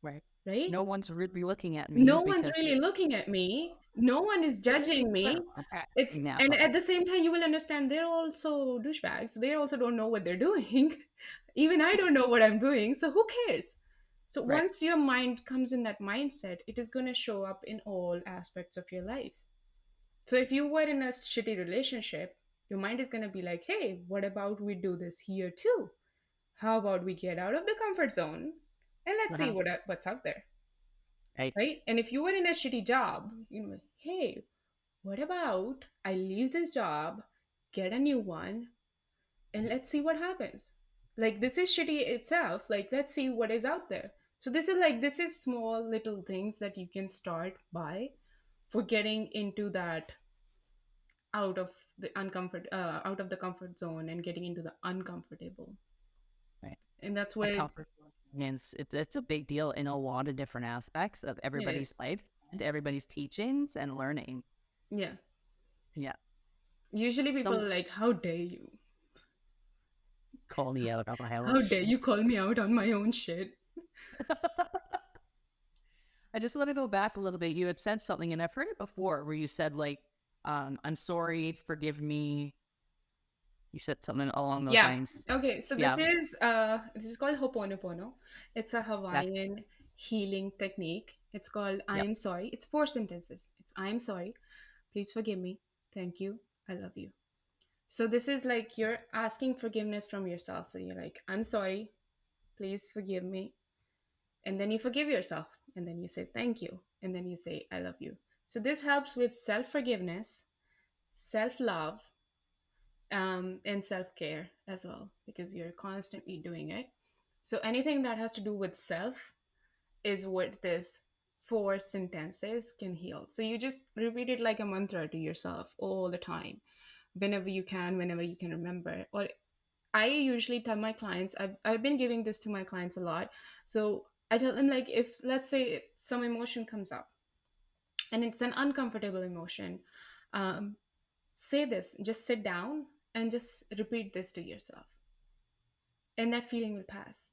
Right. right? No one's really looking at me No one's because really looking at me, no one is judging me. It's yeah, And at the same time you will understand they're also douchebags, they also don't know what they're doing. Even I don't know what I'm doing, so who cares? So right. once your mind comes in that mindset, it is going to show up in all aspects of your life. So if you were in a shitty relationship, your mind is going to be like, hey, what about we do this here too? How about we get out of the comfort zone and let's see Uh-huh. what's out there, Right. right? And if you were in a shitty job, hey, what about I leave this job, get a new one, and let's see what happens. Like, this is shitty itself. Like, let's see what is out there. So this is small little things that you can start by for getting into that out of the comfort zone and getting into the uncomfortable. Right. And that's A where. comfort zone. And it's a big deal in a lot of different aspects of It everybody's is. life and everybody's teachings and learning. Yeah. Yeah. Usually people Some are like, how dare you? call me out on my own How dare you shit. call me out on my own shit? I just want to go back a little bit. You had said something, and I've heard it before, where you said like, "I'm sorry, forgive me." You said something along those Yeah. lines. Okay. So Yeah, this is called Ho'oponopono. It's a that's Hawaiian healing technique. It's called I yep. am sorry. It's 4 sentences. It's I am sorry. Please forgive me. Thank you. I love you. So this is like you're asking forgiveness from yourself. So you're like, I'm sorry. Please forgive me. And then you forgive yourself. And then you say thank you. And then you say I love you. So this helps with self forgiveness, self love, and self care as well, because you're constantly doing it. So anything that has to do with self is what this 4 sentences can heal. So you just repeat it like a mantra to yourself all the time, whenever you can remember. Or I usually tell my clients, I've been giving this to my clients a lot. So I tell them, like, if let's say some emotion comes up and it's an uncomfortable emotion, um, say this, just sit down and just repeat this to yourself, and that feeling will pass.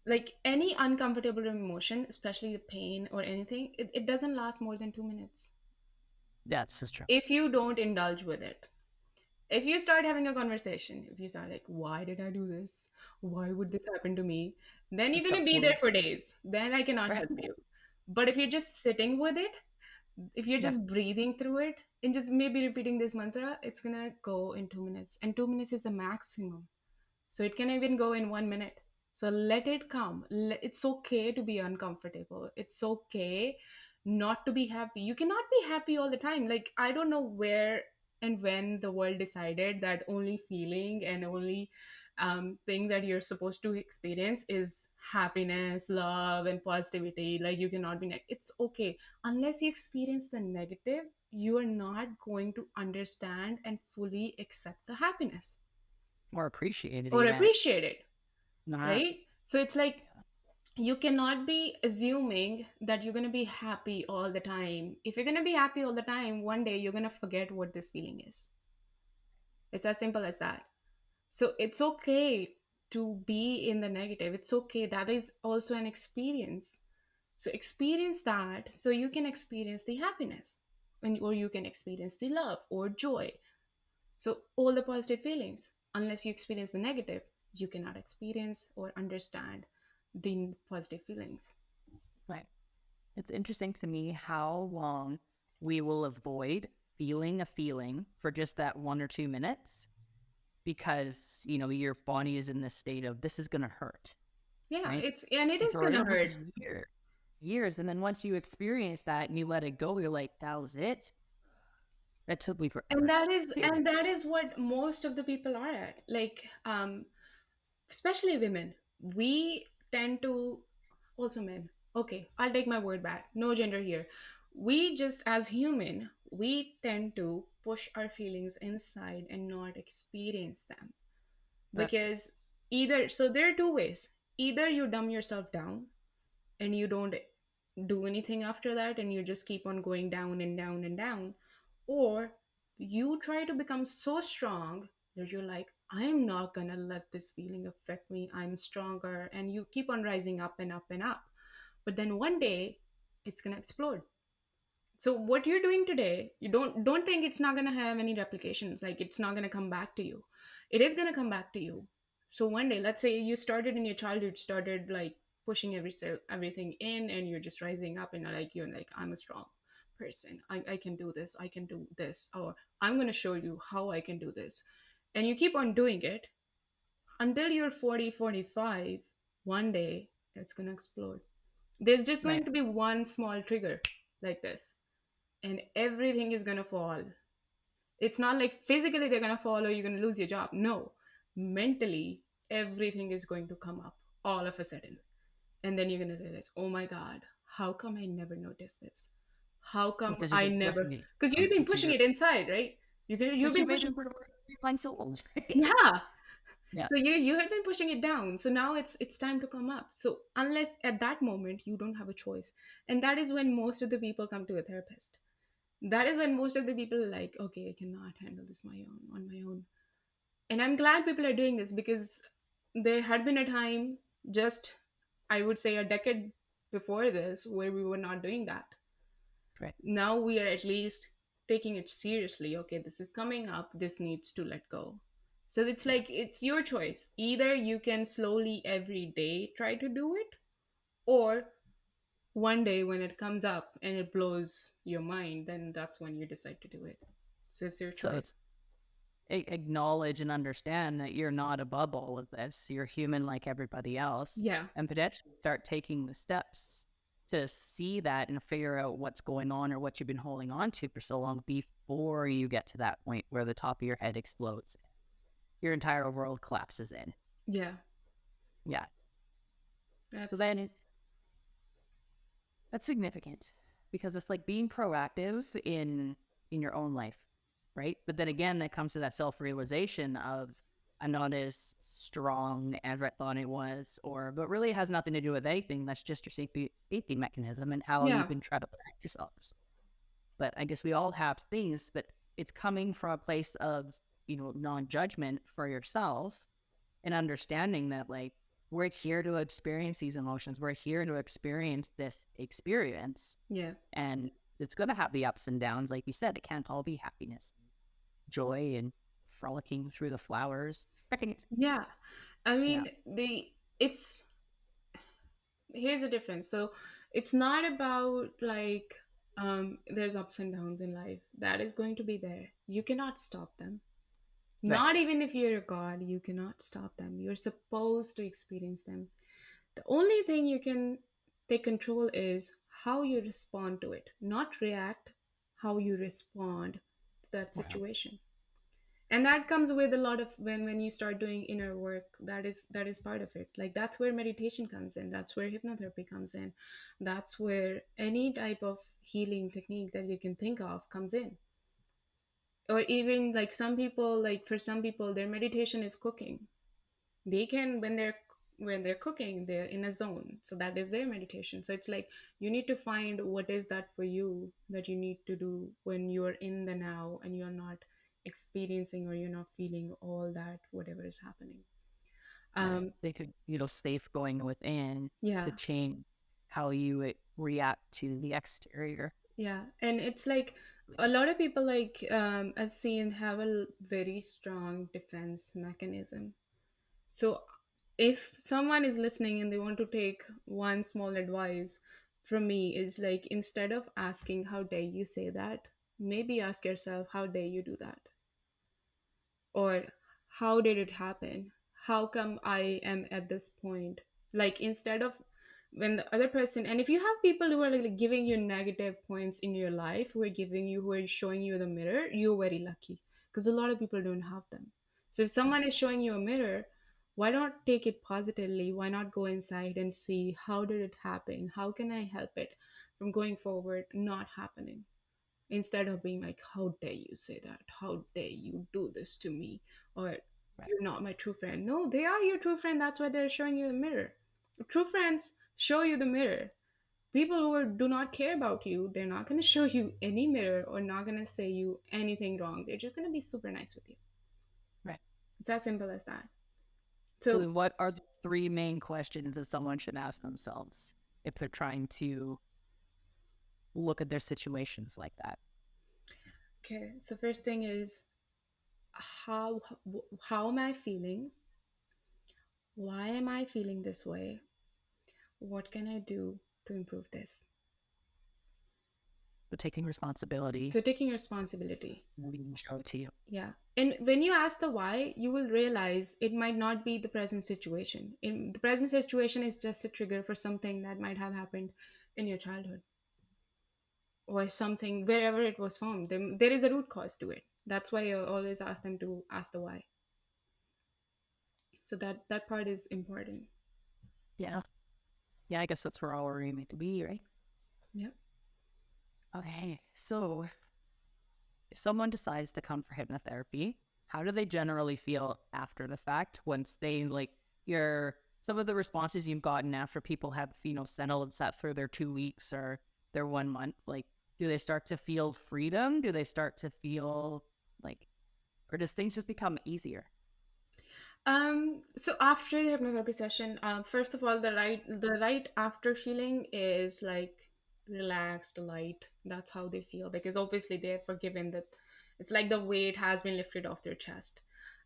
Like any uncomfortable emotion, especially the pain or anything, it doesn't last more than 2 minutes That's just true. if you don't indulge with it. If you start having a conversation, if you start like, why did I do this? Why would this happen to me? Then you're It's going to up be for there for days. Then I cannot right. help you. But if you're just sitting with it, if you're Yeah, just breathing through it and just maybe repeating this mantra, it's going to go in 2 minutes. And 2 minutes is the maximum. So it can even go in 1 minute. So let it come. It's okay to be uncomfortable. It's okay not to be happy. You cannot be happy all the time. Like, I don't know where and when the world decided that only feeling and only thing that you're supposed to experience is happiness, love, and positivity. Like, you cannot be it's okay. Unless you experience the negative, you are not going to understand and fully accept the happiness more appreciated or even. appreciate it, Not right? So it's like you cannot be assuming that you're going to be happy all the time. If you're going to be happy all the time, one day you're going to forget what this feeling is. It's as simple as that. So it's okay to be in the negative. It's okay. That is also an experience. So experience that so you can experience the happiness. and or you can experience the love or joy. So all the positive feelings, unless you experience the negative, you cannot experience or understand the positive feelings. Right. It's interesting to me how long we will avoid feeling a feeling for just that 1 or 2 minutes because, your body is in this state of this is going to hurt, Yeah, right? it And is for gonna it'll be hurt. years. And then once you experience that and you let it go, you're like, that was it. That took me And forever. that is what most of the people are at. Like, especially women, we tend to, also men, okay, I'll take my word back, no gender here. We just, as human, we tend to push our feelings inside and not experience them. But Because either, so there are two ways: either you dumb yourself down and you don't do anything after that, and you just keep on going down and down and down, or you try to become so strong that you're like, I'm not gonna let this feeling affect me, I'm stronger, and you keep on rising up and up and up. But then one day it's gonna explode. So what you're doing today, you don't think it's not going to have any replications, like it's not going to come back to you. It is going to come back to you. So one day, let's say you started in your childhood, started like pushing everything in, and you're just rising up, and you're like, I'm a strong person, I can do this, I can do this, or I'm going to show you how I can do this. And you keep on doing it until you're 40, 45. One day it's going to explode. There's just right. going to be one small trigger like this, and everything is going to fall. It's not like physically they're going to fall or you're going to lose your job. No, mentally, everything is going to come up all of a sudden. And then you're going to realize, oh my God, how come I never noticed this? How come Because you've I been never? pushing it Because you've been into pushing your, it inside, right? You've because you been made it pushing. for 3 months old. Yeah. Yeah. So you have been pushing it down. So now it's time to come up. So unless at that moment you don't have a choice, and that is when most of the people come to a therapist. That is when most of the people are like, okay, I cannot handle this on my own. And I'm glad people are doing this, because there had been a time, just I would say a decade before this, where we were not doing that. Right. Now we are at least taking it seriously. Okay, this is coming up, this needs to let go. So it's Yeah. like, it's your choice. Either you can slowly every day try to do it, or one day when it comes up and it blows your mind, then that's when you decide to do it. So it's your So choice. acknowledge and understand that you're not above all of this. You're human like everybody else, Yeah. and potentially start taking the steps to see that and figure out what's going on or what you've been holding on to for so long before you get to that point where the top of your head explodes. Your entire world collapses in. Yeah. Yeah. So That's then that's significant because it's like being proactive in your own life, right? But then again, that comes to that self-realization of I'm not as strong as I thought it was, or but really it has nothing to do with anything. That's just your safety mechanism and how you've yeah. been trying to protect yourself. But I guess we all have things, but it's coming from a place of non-judgment for yourself and understanding that like we're here to experience these emotions, we're here to experience this experience, Yeah. and it's going to have the ups and downs. Like you said, it can't all be happiness, joy, and frolicking through the flowers. Yeah. I Yeah. mean, the it's here's the difference. So it's not about like, there's ups and downs in life. That is going to be there. You cannot stop them. Right. Not even if you're a god, you cannot stop them. You're supposed to experience them. The only thing you can take control is how you respond to it, not react, how you respond to that Wow. situation. And that comes with a lot of, when you start doing inner work, that is part of it. Like, that's where meditation comes in, that's where hypnotherapy comes in, that's where any type of healing technique that you can think of comes in. Or even like some people, like for some people their meditation is cooking. They can, when they're cooking, they're in a zone, so that is their meditation. So it's like, you need to find what is that for you, that you need to do when you're in the now and you're not experiencing, or you're not feeling all that whatever is happening. Right. um They could, safe going within to yeah. change how you react to the exterior. Yeah, and it's like, A lot of people, like, I've seen, have a very strong defense mechanism. So if someone is listening and they want to take one small advice from me, is like, instead of asking how dare you say that, maybe ask yourself, how dare you do that? Or how did it happen? How come I am at this point? Like, instead of, when the other person, and if you have people who are like giving you negative points in your life, who are showing you the mirror, you're very lucky, because a lot of people don't have them. So if someone is showing you a mirror, why not take it positively? Why not go inside and see, how did it happen? How can I help it from going forward not happening? Instead of being like, how dare you say that, how dare you do this to me, or Right. you're not my true friend. No, they are your true friend. That's why they're showing you the mirror. True friends show you the mirror. People who do not care about you, they're not going to show you any mirror, or not going to say you anything wrong. They're just going to be super nice with you. Right. It's as simple as that. So So, then what are the three main questions that someone should ask themselves if they're trying to look at their situations like that? okay, so first thing is, how how am I feeling? Why am I feeling this way? What can I do to improve this? So taking responsibility, So taking responsibility. we show it to you. Yeah. And when you ask the why, you will realize it might not be the present situation. In the present situation is just a trigger for something that might have happened in your childhood, or something wherever it was formed. There is a root cause to it. That's why I always ask them to ask the why. So that part is important. Yeah. Yeah, I guess that's where all we're aiming to be, right? Yep. Okay. So if someone decides to come for hypnotherapy, how do they generally feel after the fact once they like your some of the responses you've gotten after people have, settled and sat through their 2 weeks or their 1 month? Like, do they start to feel freedom? Do they start to feel like, or does things just become easier? So after the hypnotherapy session, first of all, the right after feeling is like relaxed, light. That's how they feel, because obviously they're forgiven, that it's like the weight has been lifted off their chest.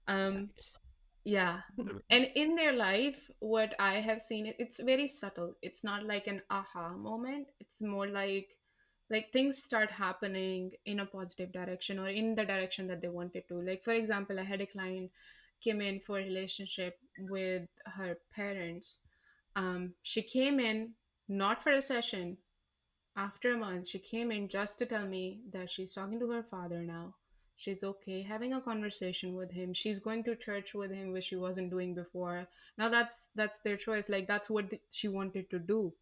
Yeah, Um, you just yeah. And in their life, what I have seen, it's very subtle. It's not like an aha moment. It's more like things start happening in a positive direction, or in the direction that they wanted to. Like, for example, I had a client came in for a relationship with her parents. She came in not for a session. After a month, she came in just to tell me that she's talking to her father now. She's okay having a conversation with him. She's going to church with him, which she wasn't doing before. Now that's their choice. Like, that's what she wanted to do.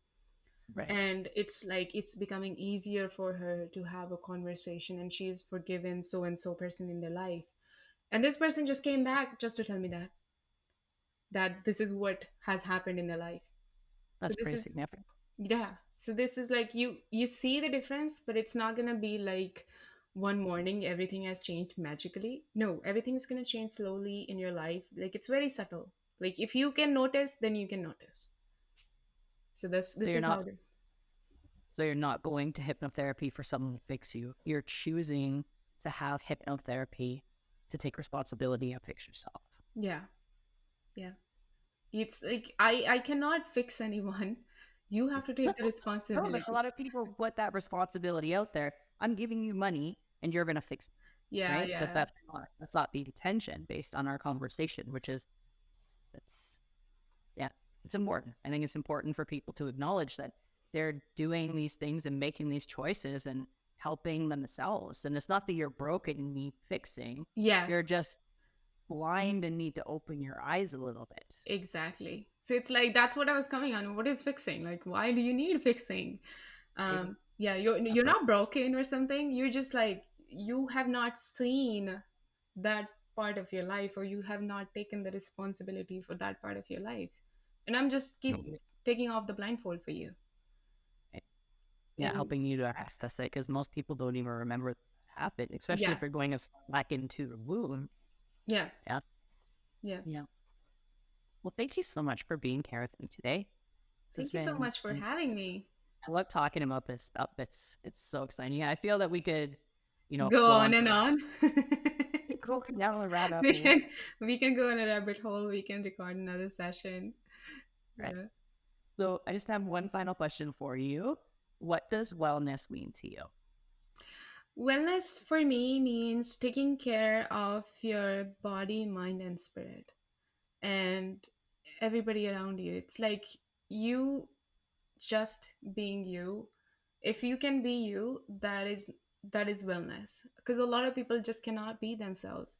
right. And it's like it's becoming easier for her to have a conversation, and she's forgiven so and so person in their life. And this person just came back just to tell me that this is what has happened in their life. So That's this pretty is, significant. yeah, so this is like, you see the difference, but it's not gonna be like one morning everything has changed magically. No, everything's gonna change slowly in your life. Like, it's very subtle. Like, if you can notice, then you can notice. So this So this you're is how not they. so you're not going to hypnotherapy for someone to fix you. You're choosing to have hypnotherapy to take responsibility and fix yourself. Yeah, yeah. It's like, I cannot fix anyone. You have to take the No, but a responsibility. lot of people put that responsibility out there. I'm giving you money and you're gonna fix it, Yeah, right? But yeah. that's not the intention based on our conversation, which is that's yeah, it's important. I think it's important for people to acknowledge that they're doing these things and making these choices and helping themselves. And it's not that you're broken and need fixing. You're Yes. just blind and need to open your eyes a little bit. Exactly. So it's like, that's what I was coming on. What is fixing? Like, why do you need fixing? Right? Yeah, you're That's it. not broken or something. You're just like, you have not seen that part of your life, or you have not taken the responsibility for that part of your life. And I'm just keep taking off the blindfold for you. Yeah, And helping you to access it because most people don't even remember it happened, especially yeah, if you're going as back into the womb. yeah, Yeah. yeah. Yeah. Well, thank you so much for being here with me today. This has Thank you so been, much for having me. I love talking about this stuff. It's so exciting. Yeah, I feel that we could. Go go on on and for on. going down the rabbit we hole. can we can go on a rabbit hole. We can record another session. Right. Yeah. So I just have one final question for you. What does wellness mean to you? Wellness for me means taking care of your body, mind, and spirit, and everybody around you. It's like you just being you. If you can be you, that is wellness. Because a lot of people just cannot be themselves.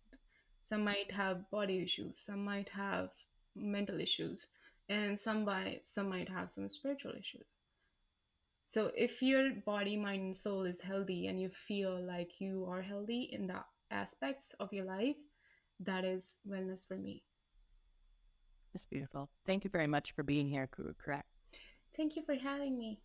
Some might have body issues, some might have mental issues, and some might have some spiritual issues. So if your body, mind, and soul is healthy and you feel like you are healthy in the aspects of your life, that is wellness for me. That's beautiful. Thank you very much for being here, Guru. Correct. Thank you for having me.